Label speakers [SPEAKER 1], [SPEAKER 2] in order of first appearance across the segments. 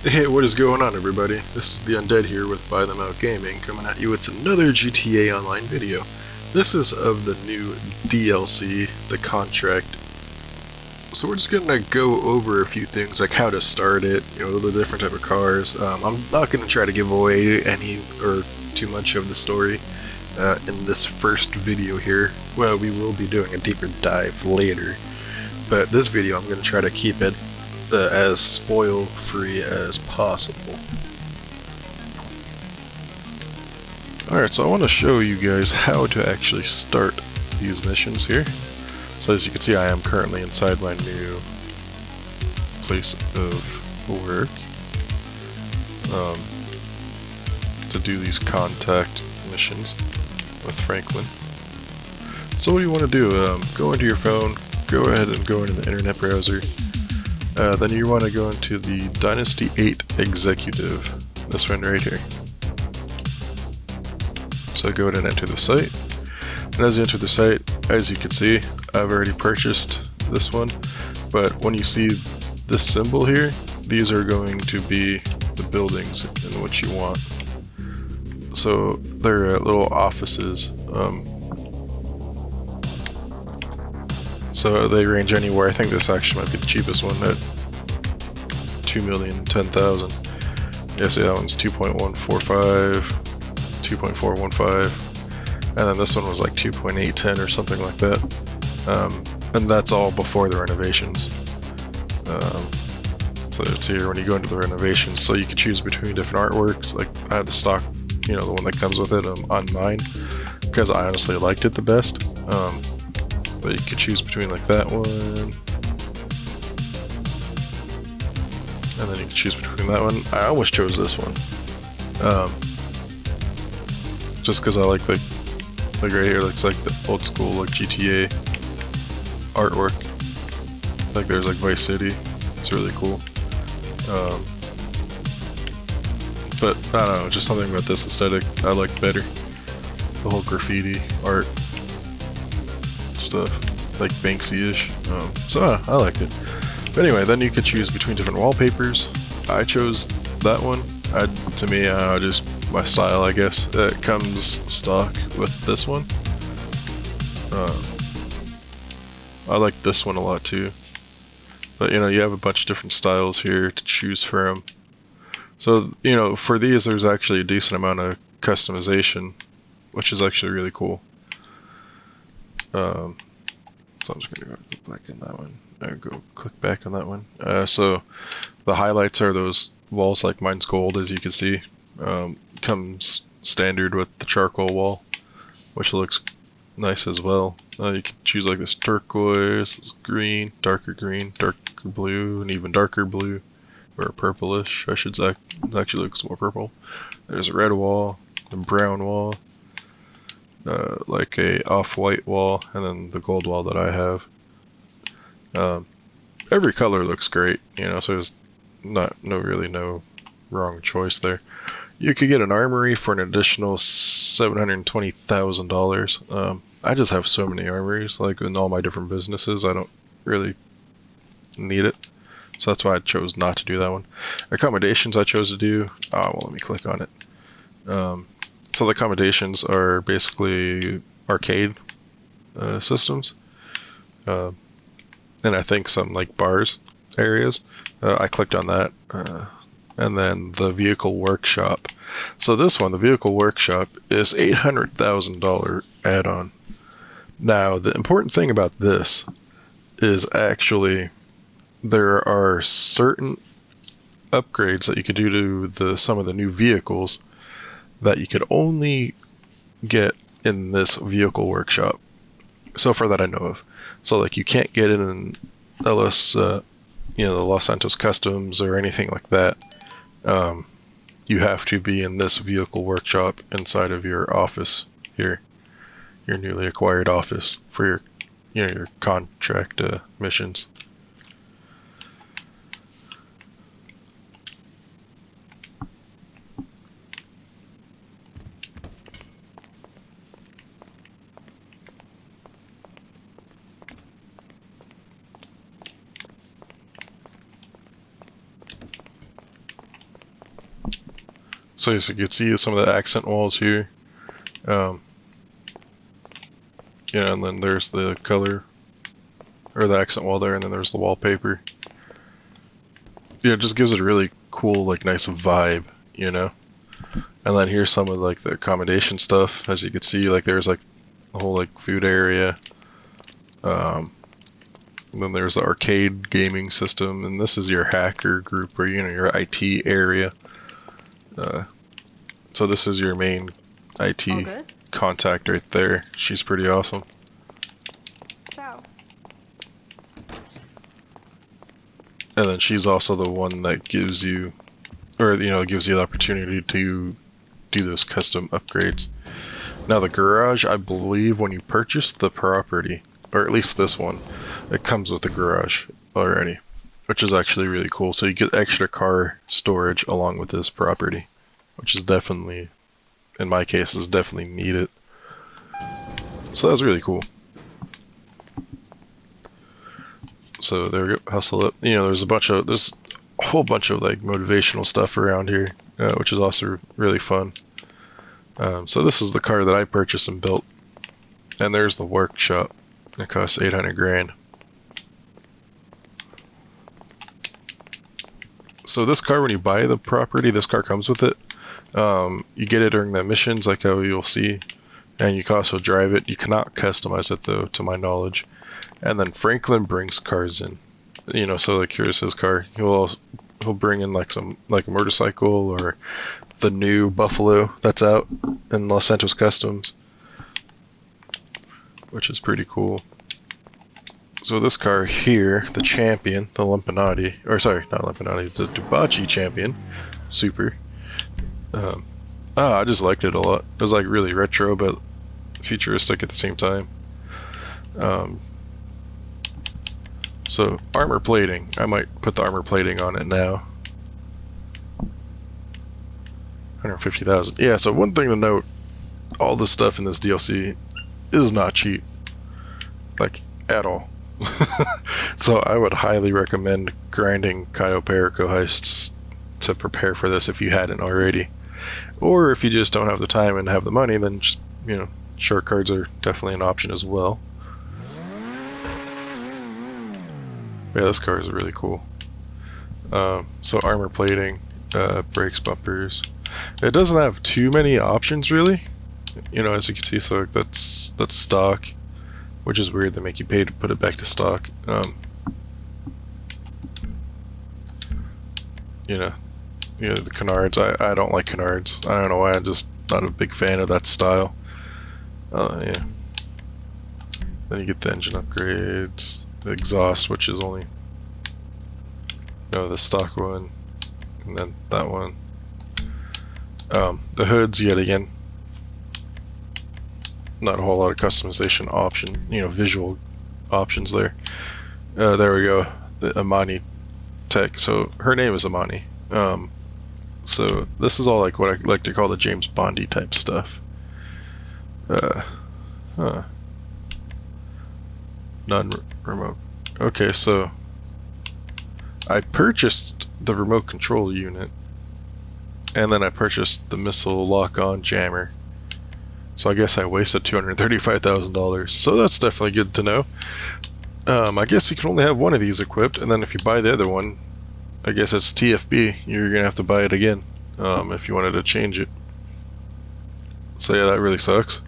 [SPEAKER 1] Hey, what is going on, everybody? This is the Undead here with Buy Them Out Gaming, coming at you with another GTA Online video. This is of the new DLC, the contract. So we're just gonna go over a few things, like how to start it, the different type of cars. I'm not gonna try to give away any or too much of the story in this first video here. Well, we will be doing a deeper dive later, but this video I'm gonna try to keep it as spoil free as possible. Alright, so I want to show you guys how to actually start these missions here. So as you can see, I am currently inside my new place of work to do these contact missions with Franklin. So what do you want to do? Go into your phone, go ahead and go into the internet browser. Then you want to go into the Dynasty 8 Executive, this one right here. So go ahead and enter the site. And as you enter the site, as you can see, I've already purchased this one. But when you see this symbol here, these are going to be the buildings in which you want. So they're little offices. So they range anywhere. I think this actually might be the cheapest one at 2,010,000. Yeah, see that one's 2.145, 2.415, and then this one was like 2.810 or something like that. And that's all before the renovations. So it's here when you go into the renovations. So you can choose between different artworks. Like I have the stock, the one that comes with it on mine because I honestly liked it the best. But you could choose between like that one, and then you can choose between that one. I almost chose this one, just because I like right here looks like the old school like GTA artwork. Like there's like Vice City, it's really cool. But I don't know, just something about this aesthetic I liked better. The whole graffiti art stuff, like Banksy-ish. So I liked it. But anyway, then you could choose between different wallpapers. I chose that one. To me, just my style, I guess. It comes stock with this one. I like this one a lot too. But you have a bunch of different styles here to choose from. So for these, there's actually a decent amount of customization, which is actually really cool. So I'm just gonna go click in that one. Go click back on that one. So the highlights are those walls, like mine's gold, as you can see. Comes standard with the charcoal wall, which looks nice as well. You can choose like this turquoise, this green, darker blue, and even darker blue, or purplish, I should say. It actually looks more purple. There's a red wall, a brown wall, like a off-white wall, and then the gold wall that I have. Every color looks great, so there's no wrong choice there. You could get an armory for an additional $720,000. I just have so many armories, like in all my different businesses. I don't really need it, so that's why I chose not to do that one. Accommodations I chose to do. Well, let me click on it. So the accommodations are basically arcade systems, and I think some like bars areas. I clicked on that, and then the vehicle workshop. So this one, the vehicle workshop, is $800,000 add-on. Now the important thing about this is actually there are certain upgrades that you could do to some of the new vehicles that you could only get in this vehicle workshop. So far that I know of. So like you can't get it in LS, the Los Santos Customs or anything like that. You have to be in this vehicle workshop inside of your office here, your newly acquired office for your, your contract missions. So as you can see some of the accent walls here. Yeah, and then there's the color, or the accent wall there, and then there's the wallpaper. Yeah, it just gives it a really cool, like, nice vibe, you know? And then here's some of, like, the accommodation stuff. As you can see, like, there's, like, the whole, like, food area. And then there's the arcade gaming system, and this is your hacker group, or, you know, your IT area. So this is your main IT contact right there. She's pretty awesome.
[SPEAKER 2] Ciao.
[SPEAKER 1] And then she's also the one that gives you, or you know, gives you the opportunity to do those custom upgrades. Now the garage, I believe when you purchase the property, or at least this one, it comes with the garage already, which is actually really cool. So you get extra car storage along with this property, which is definitely, in my case, is definitely needed. So that's really cool. So there we go, hustle up. You know, there's a whole bunch of like motivational stuff around here, which is also really fun. So this is the car that I purchased and built, and there's the workshop. It costs 800 grand. So this car, when you buy the property, this car comes with it. You get it during the missions, like how you'll see, and you can also drive it. You cannot customize it though, to my knowledge. And then Franklin brings cars in, you know. So like here's his car. He'll bring in like a motorcycle or the new Buffalo that's out in Los Santos Customs, which is pretty cool. So this car here, the Champion, the Lampanati, or sorry, not Lampanati, the Dubachi Champion, Super. I just liked it a lot. It was like really retro but futuristic at the same time. So armor plating, I might put the armor plating on it now. 150,000. Yeah, so one thing to note, all the stuff in this DLC is not cheap. Like, at all. So I would highly recommend grinding Cayo Perico heists to prepare for this if you hadn't already. Or if you just don't have the time and have the money, then just, you know, short cards are definitely an option as well. Yeah, this car is really cool. So armor plating, brakes, bumpers. It doesn't have too many options really. You know, as you can see, so that's stock, which is weird. They make you pay to put it back to stock. You know, the canards. I don't like canards. I don't know why. I'm just not a big fan of that style. Yeah. Then you get the engine upgrades, the exhaust, which is only, the stock one, and then that one. The hoods, yet again, not a whole lot of customization option, visual options there. There we go, the Amani tech. So her name is Amani. So this is all like what I like to call the James Bondy type stuff. Non-remote. Okay, so I purchased the remote control unit, and then I purchased the missile lock-on jammer. So I guess I wasted $235,000. So that's definitely good to know. I guess you can only have one of these equipped, and then if you buy the other one, I guess it's TFB. You're gonna have to buy it again if you wanted to change it. So yeah, that really sucks.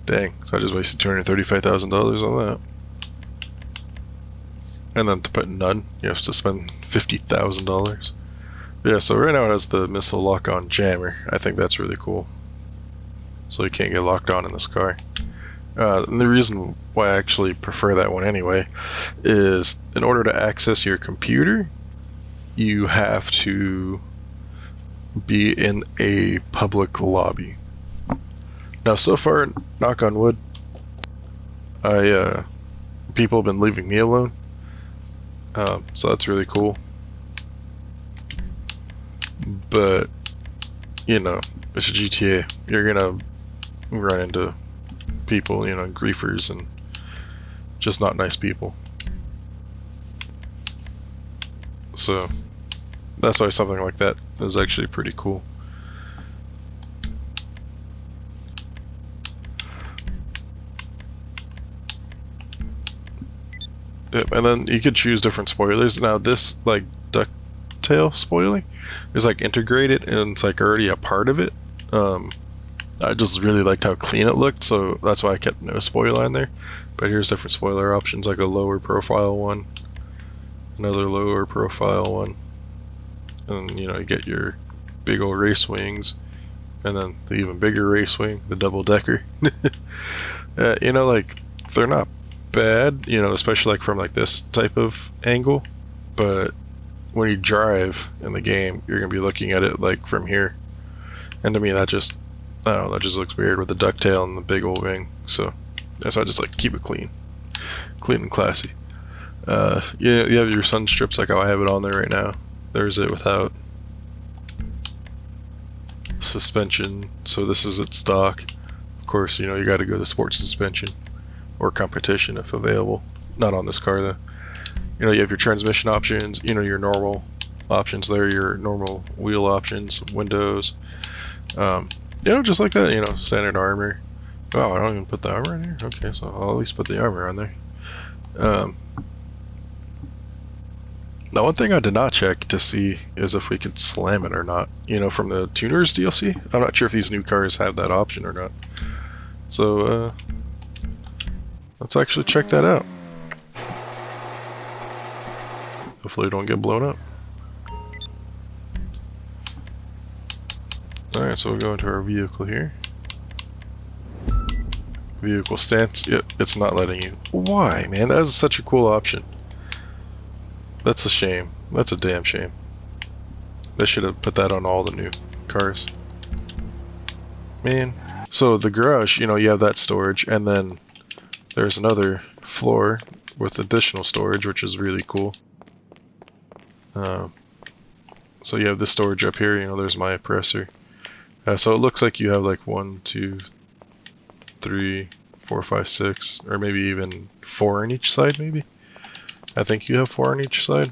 [SPEAKER 1] Dang, so I just wasted $235,000 on that. And then to put none, you have to spend $50,000. Yeah, so right now it has the missile lock-on jammer. I think that's really cool. So you can't get locked on in this car. And the reason why I actually prefer that one anyway is in order to access your computer, you have to be in a public lobby. Now, so far, knock on wood, people have been leaving me alone, so that's really cool. But, it's a GTA. You're gonna run into people, griefers and just not nice people. So that's why something like that is actually pretty cool. Yep, and then you could choose different spoilers. Now this like ducktail spoiler is like integrated and it's like already a part of it. I just really liked how clean it looked, so that's why I kept no spoiler on there. But here's different spoiler options, like a lower profile one, another lower profile one, and you know you get your big old race wings, and then the even bigger race wing, the double decker. You know, like they're not bad, you know, especially like from like this type of angle, but when you drive in the game, you're gonna be looking at it like from here, and to me that just, I don't know, that just looks weird with the ducktail and the big old wing. So that's why I just like keep it clean and classy. Yeah, you have your sun strips like how I have it on there right now. There's it without suspension, so this is its stock. Of course, you know, you got to go to sports suspension or competition if available. Not on this car though. You know, you have your transmission options, you know, your normal options there, your normal wheel options, windows, you know, just like that, you know, standard armor. Oh, I don't even put the armor in here? Okay, so I'll at least put the armor on there. Now one thing I did not check to see is if we could slam it or not. You know, from the Tuners DLC? I'm not sure if these new cars have that option or not. So, let's actually check that out. Hopefully it don't get blown up. Alright, so we'll go into our vehicle here. Vehicle stance. Yep, it's not letting you. Why, man? That is such a cool option. That's a shame. That's a damn shame. They should have put that on all the new cars. Man. So the garage, you know, you have that storage, and then there's another floor with additional storage, which is really cool. So you have this storage up here, you know, there's my oppressor. So it looks like you have like 1, 2, 3, 4, 5, 6, or maybe even 4 on each side, maybe? I think you have 4 on each side.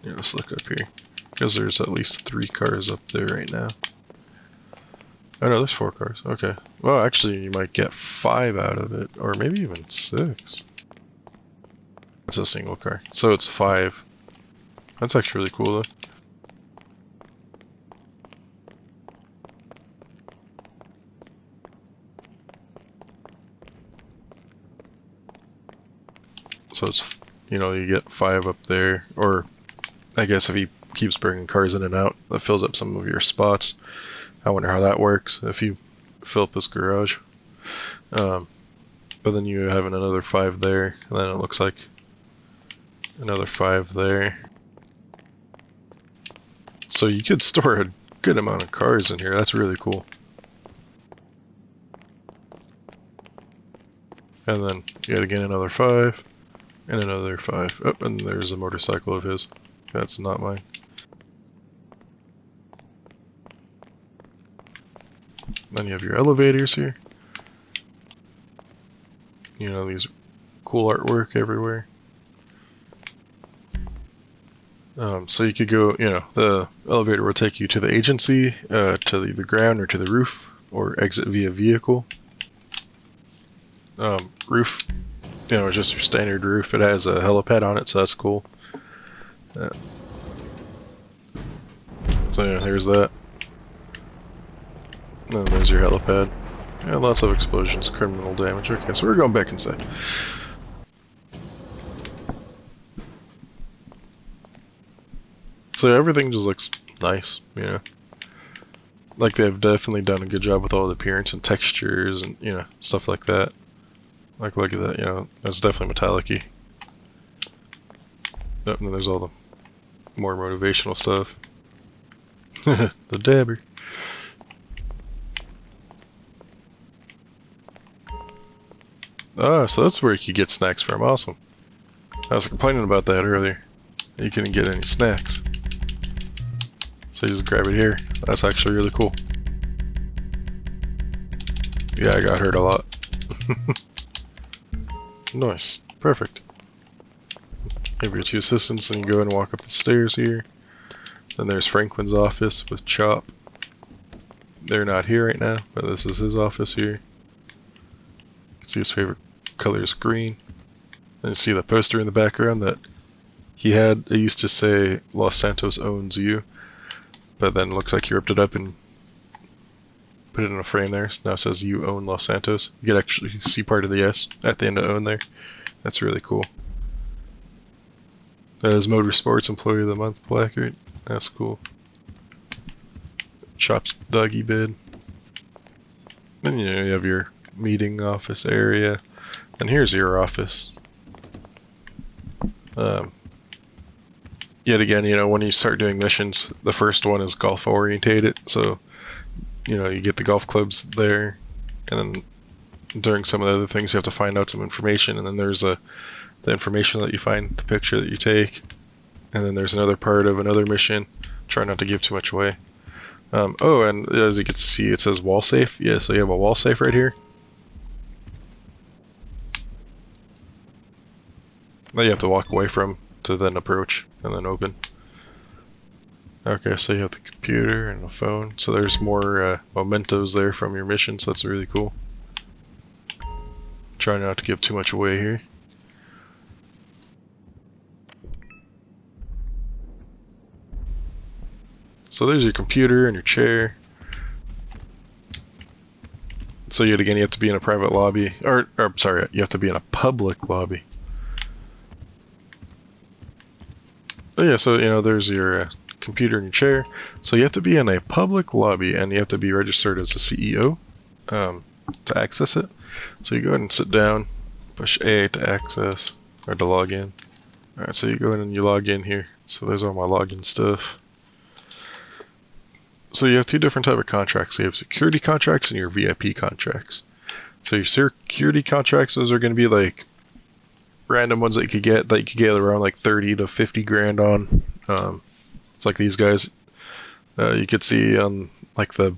[SPEAKER 1] Yeah, let's look up here, because there's at least 3 cars up there right now. Oh no, there's 4 cars. Okay. Well, actually, you might get 5 out of it, or maybe even 6. It's a single car, so it's 5. That's actually really cool, though. So it's, you know, you get 5 up there, or I guess if he keeps bringing cars in and out, that fills up some of your spots. I wonder how that works if you fill up this garage. But then you have another 5 there, and then it looks like another 5 there. So you could store a good amount of cars in here. That's really cool. And then you gotta get another 5. And another 5. Oh, and there's a motorcycle of his. That's not mine. Then you have your elevators here. You know, these cool artwork everywhere. So you could go, you know, the elevator will take you to the agency, to the ground or to the roof, or exit via vehicle. Roof, you know, it's just your standard roof. It has a helipad on it, so that's cool. So yeah, here's that. And then there's your helipad. Yeah, lots of explosions, criminal damage. Okay, so we're going back inside. So everything just looks nice, you know. Like they've definitely done a good job with all the appearance and textures and, you know, stuff like that. Like, look at that, you know, that's definitely metallic-y. Yep, and then there's all the more motivational stuff. The dabber. Ah, so that's where you could get snacks from. Awesome. I was complaining about that earlier. You couldn't get any snacks. So you just grab it here. That's actually really cool. Yeah, I got hurt a lot. Nice. Perfect. You have your 2 assistants, and you go and walk up the stairs here. Then there's Franklin's office with Chop. They're not here right now, but this is his office here. You can see his favorite color is green. And you see the poster in the background that he had. It used to say Los Santos owns you, but then it looks like he ripped it up and put it in a frame there. So now it says you own Los Santos. You can actually see part of the S at the end of own there. That's really cool. That is Motorsports Employee of the Month placard. That's cool. Shop's doggy bid. Then you have your meeting office area. And here's your office. Yet again, when you start doing missions, the first one is golf orientated, so you get the golf clubs there, and then during some of the other things you have to find out some information, and then there's the information that you find, the picture that you take, and then there's another part of another mission. Try not to give too much away. Oh, and as you can see, it says wall safe. Yeah, so you have a wall safe right here that you have to walk away from to then approach and then open. Okay, so you have the computer and the phone. So there's more mementos there from your mission, so that's really cool. Try not to give too much away here. So there's your computer and your chair. So yet again, you have to be in a private lobby, or sorry, you have to be in a public lobby. Oh yeah, so there's your computer and your chair. So you have to be in a public lobby, and you have to be registered as a CEO to access it. So you go ahead and sit down, push A to access, or to log in. Alright, so you go in and you log in here. So there's all my login stuff. So you have two different type of contracts. You have security contracts and your VIP contracts. So your security contracts, those are going to be like random ones that you could get around like 30 to 50 grand on. It's like these guys. You could see on like the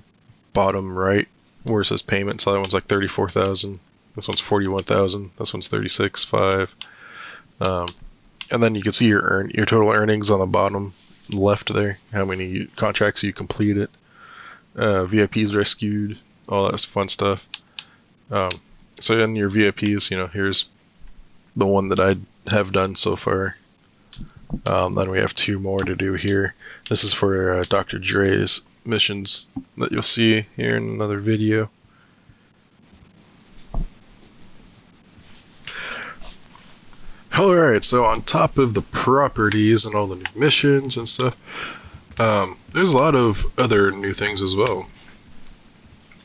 [SPEAKER 1] bottom right where it says payment. So that one's like 34,000. This one's 41,000. This one's 36,500. And then you can see your total earnings on the bottom left there. How many contracts you completed, VIPs rescued, all that fun stuff. So in your VIPs, here's the one that I have done so far. Then we have two more to do here. This is for Dr. Dre's missions that you'll see here in another video. Alright, so on top of the properties and all the new missions and stuff, there's a lot of other new things as well.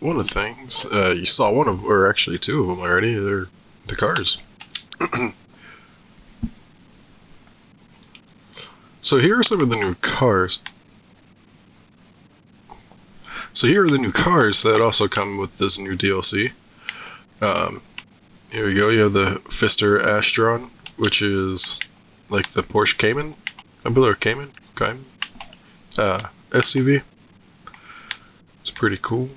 [SPEAKER 1] One of the things, you saw one of, or actually two of them already, they're the cars. So here are some of the new cars. So here are the new cars that also come with this new DLC. Here we go, you have the Pfister Astron, which is like the Porsche Cayman, I believe, or Cayman, SUV. It's pretty cool.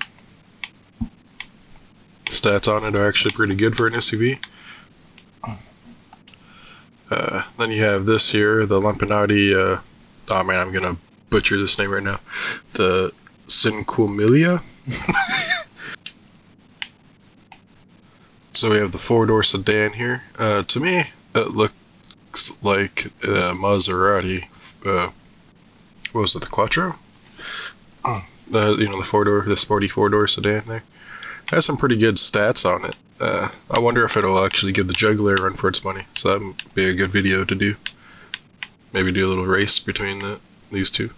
[SPEAKER 1] Stats on it are actually pretty good for an SUV. Then you have this here, the Lampanati, oh man, I'm gonna butcher this name right now. The Cinquemilia. So we have the four-door sedan here. To me, it looks like a Maserati. What was it, the Quattro? The four-door, the sporty four-door sedan there. It has some pretty good stats on it. I wonder if it'll actually give the Juggler a run for its money. So that would be a good video to do. Maybe do a little race between these two.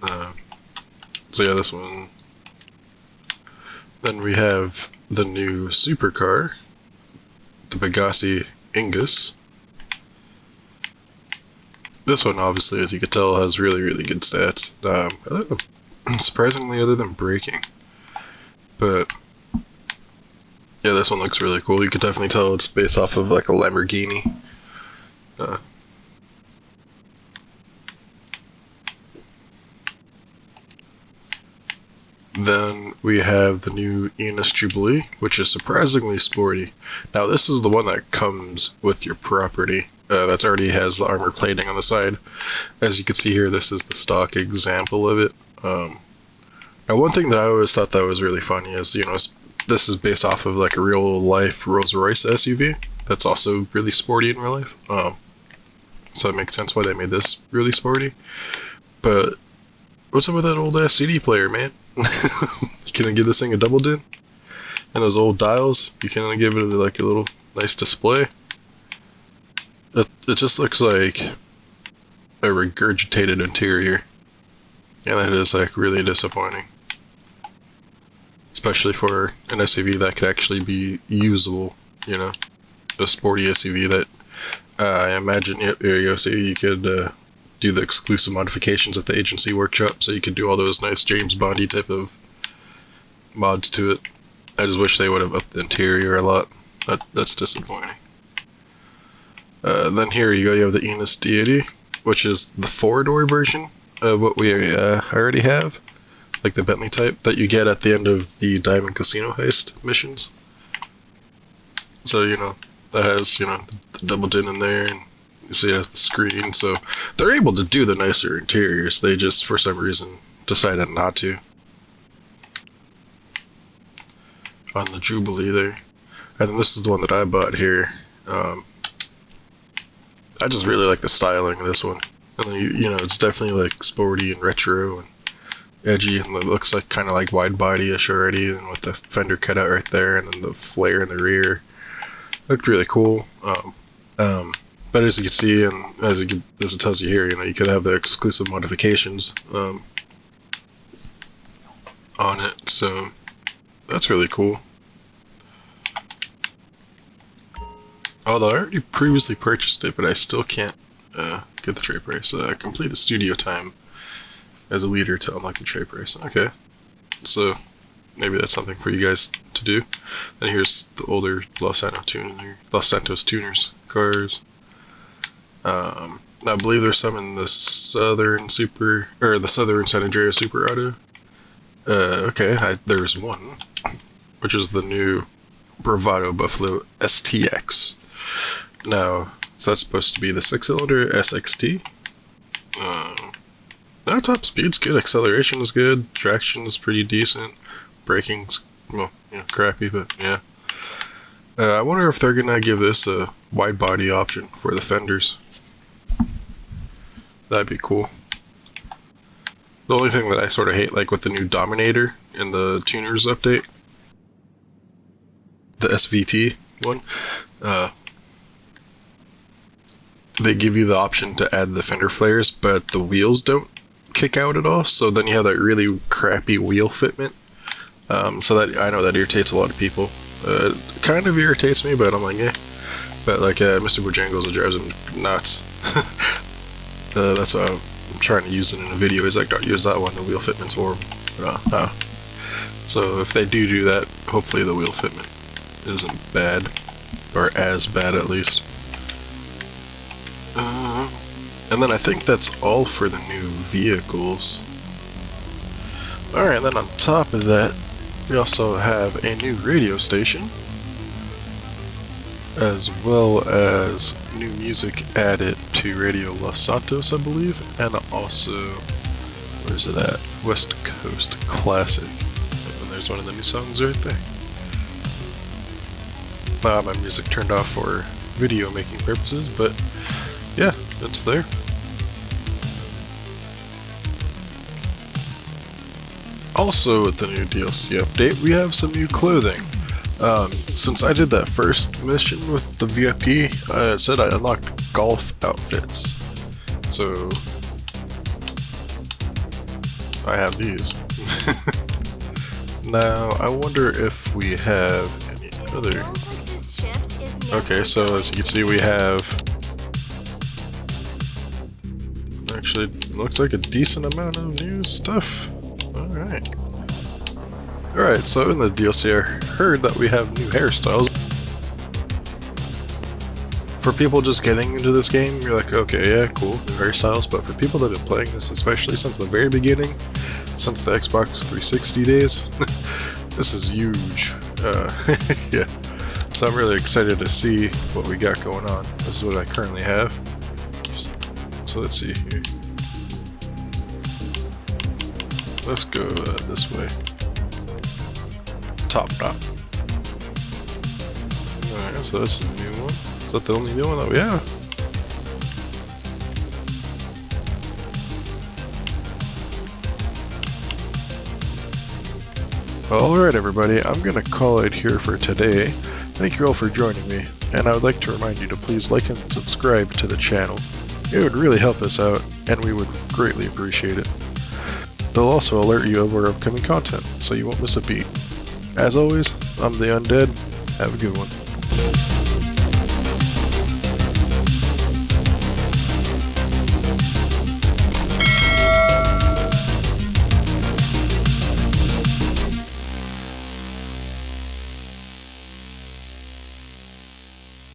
[SPEAKER 1] So yeah, this one. Then we have the new supercar, the Pegassi Ingus. This one, obviously, as you can tell, has really, really good stats. Surprisingly, other than braking. But yeah, this one looks really cool. You can definitely tell it's based off of like a Lamborghini. Then we have the new Enos Jubilee, which is surprisingly sporty. Now this is the one that comes with your property. That already has the armor plating on the side. As you can see here, this is the stock example of it. Now one thing that I always thought that was really funny is, this is based off of like a real life Rolls Royce SUV that's also really sporty in real life. So it makes sense why they made this really sporty. But what's up with that old ass CD player, man? You couldn't give this thing a double din? And those old dials, you can't give it like a little nice display. It just looks like a regurgitated interior, and that is like really disappointing. Especially for an SUV that could actually be usable, you know, a sporty SUV that I imagine. Yep, there you go. See, you could do the exclusive modifications at the agency workshop, so you could do all those nice James Bondy type of mods to it. I just wish they would have upped the interior a lot. That's disappointing. Then here you go, you have the Enos Deity, which is the 4-door version of what we already have. Like the Bentley type that you get at the end of the Diamond Casino Heist missions. So, you know, that has, you know, the double din in there, and you see it has the screen, so they're able to do the nicer interiors. They just, for some reason, decided not to. On the Jubilee there. And then this is the one that I bought here. I just really like the styling of this one. And then, you know, it's definitely like sporty and retro and edgy, and it looks like kind of like wide body-ish already, and with the fender cutout right there, and then the flare in the rear. Looked really cool. But as you can see, and as it tells you here, you know, you could have the exclusive modifications on it, so that's really cool. Although I already previously purchased it, but I still can't get the trade price. Complete the studio time as a leader to unlock the trade price. Okay, so maybe that's something for you guys to do. And here's the older Los Santos tuners cars. I believe there's some in the Southern San Andreas Super Auto. Okay, there's one, which is the new Bravado Buffalo STX. Now, so that's supposed to be the 6-cylinder SXT. Now top speed's good, acceleration is good, traction is pretty decent, braking's, well, you know, crappy, but yeah. I wonder if they're gonna give this a wide body option for the fenders. That'd be cool. The only thing that I sort of hate, like with the new Dominator in the tuners update, the SVT one, they give you the option to add the fender flares, but the wheels don't kick out at all, so then you have that really crappy wheel fitment. So that, I know that irritates a lot of people. It kind of irritates me, but I'm like, eh. But like Mr. Bojangles, it drives him nuts. That's why I'm trying to use it in a video. He's like, don't use that one, the wheel fitment's horrible. So if they do that, hopefully the wheel fitment isn't bad, or as bad at least. And then I think that's all for the new vehicles. Alright, then on top of that, we also have a new radio station, as well as new music added to Radio Los Santos, I believe, and also, where's it at? West Coast Classic. And there's one of the new songs right there. My music turned off for video making purposes, but yeah, it's there. Also with the new DLC update, we have some new clothing. Since I did that first mission with the VIP, it said I unlocked golf outfits. So I have these. Now I wonder if we have any other. Okay, so as you can see, we have actually looks like a decent amount of new stuff. Alright. Alright, so in the DLC I heard that we have new hairstyles. For people just getting into this game, you're like, okay, yeah, cool, new hairstyles, but for people that have been playing this, especially since the very beginning, since the Xbox 360 days, this is huge. Yeah. So I'm really excited to see what we got going on. This is what I currently have. So let's see here. Let's go this way. Top knot. Alright, so that's a new one. Is that the only new one that we have? Alright everybody, I'm gonna call it here for today. Thank you all for joining me, and I would like to remind you to please like and subscribe to the channel. It would really help us out, and we would greatly appreciate it. They'll also alert you of our upcoming content, so you won't miss a beat. As always, I'm the Undead. Have a good one.